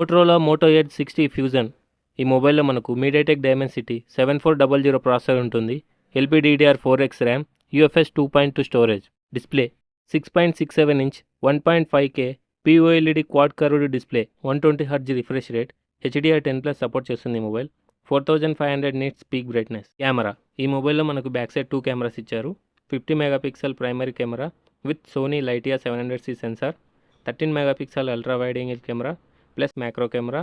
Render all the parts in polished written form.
Motorola Moto edge 60 fusion. ఈ మొబైల్లో మనకు మీడియాటెక్ డైమెన్సిటీ 7400 ప్రాసెసర్ ఉంటుంది. LPDDR4X RAM, UFS 2.2 storage. Display 6.67 inch 1.5K POLED quad curved display, 120Hz refresh rate, HDR10+ support చేస్తుంది ఈ mobile. 4500 nits peak brightness. Camera ఈ మొబైల్లో మనకు back side 2 cameras ఇచ్చారు. 50 megapixel primary camera with Sony Lytia 700C sensor, 13 megapixel ultra wide angle camera plus macro camera,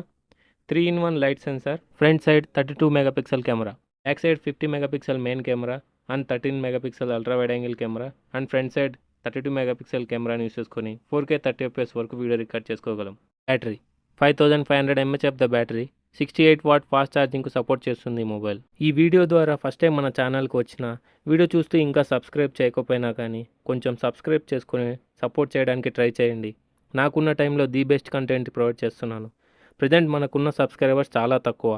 3-in-1 light sensor. Front side 32 megapixel camera, back side 50 megapixel main camera and 13 megapixel ultra wide angle camera and front side 32 megapixel కెమెరాని use చేసుకొని 4K 30fps వరకు video record చేసుకోగలం. Battery 5500 mAh of the battery, 68 watt fast ఛార్జింగ్కు support చేస్తుంది ఈ mobile. ఈ video ద్వారా first time మన ఛానల్కి వచ్చిన వీడియో చూస్తూ ఇంకా సబ్స్క్రైబ్ చేయకపోయినా కానీ కొంచెం సబ్స్క్రైబ్ చేసుకుని సపోర్ట్ చేయడానికి ట్రై చేయండి. నాకున్న టైంలో ది బెస్ట్ కంటెంట్ ప్రొవైడ్ చేస్తున్నాను. ప్రజెంట్ మనకున్న సబ్స్క్రైబర్స్ చాలా తక్కువ.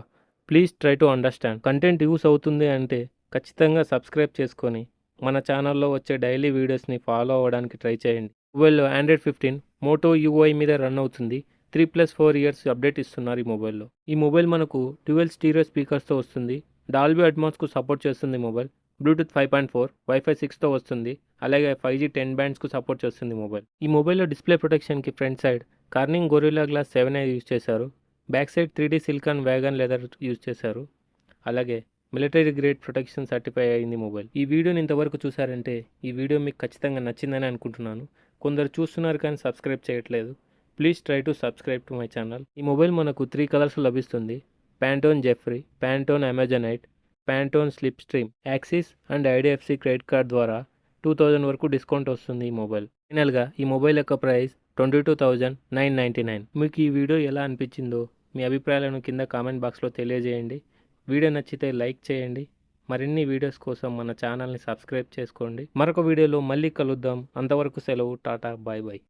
Please try to understand. Content use అవుతుంది అంటే ఖచ్చితంగా సబ్స్క్రైబ్ చేసుకొని మన ఛానల్లో వచ్చే డైలీ వీడియోస్ని ఫాలో అవ్వడానికి ట్రై చేయండి. మొబైల్లో Android 15 మోటో UI మీద రన్ అవుతుంది. 3+4 ఇయర్స్ అప్డేట్ ఇస్తున్నారు ఈ మొబైల్లో. ఈ మొబైల్ మనకు డ్యూయల్ స్టీరియో స్పీకర్స్తో వస్తుంది. డాల్బీ అట్మాస్కు సపోర్ట్ చేస్తుంది మొబైల్. బ్లూటూత్ 5.4, వైఫై 6తో వస్తుంది. అలాగే 5G 10 బ్యాండ్స్కు సపోర్ట్ చేస్తుంది మొబైల్. ఈ మొబైల్లో డిస్ప్లే ప్రొటెక్షన్కి front side Corning Gorilla glass 7A use చేశారు. Back side 3D silicone vegan leather use చేశారు. అలాగే మిలిటరీ గ్రేడ్ ప్రొటెక్షన్ సర్టిఫై అయింది మొబైల్. ఈ వీడియోని ఇంతవరకు చూసారంటే ఈ వీడియో మీకు ఖచ్చితంగా నచ్చిందని అనుకుంటున్నాను. కొందరు చూస్తున్నారు కానీ సబ్స్క్రైబ్ చేయట్లేదు. Please try to subscribe to my channel. ఈ మొబైల్ మనకు 3 కలర్స్ లభిస్తుంది. ప్యాంటోన్ జెఫ్రీ, Pantone Amazonite, Pantone slipstream. Axis and IDFC credit card ద్వారా 2000 వరకు డిస్కౌంట్ వస్తుంది ఈ మొబైల్. ఫైనల్గా ఈ మొబైల్ యొక్క ప్రైస్ 22,999. మీకు ఈ వీడియో ఎలా అనిపించిందో మీ అభిప్రాయాలను కింద కామెంట్ బాక్స్లో తెలియజేయండి. వీడియో నచ్చితే లైక్ చేయండి. మరిన్ని వీడియోస్ కోసం మన ఛానల్ని సబ్స్క్రైబ్ చేసుకోండి. మరొక వీడియోలో మళ్ళీ కలుద్దాం. అంతవరకు సెలవు. Tata, bye bye.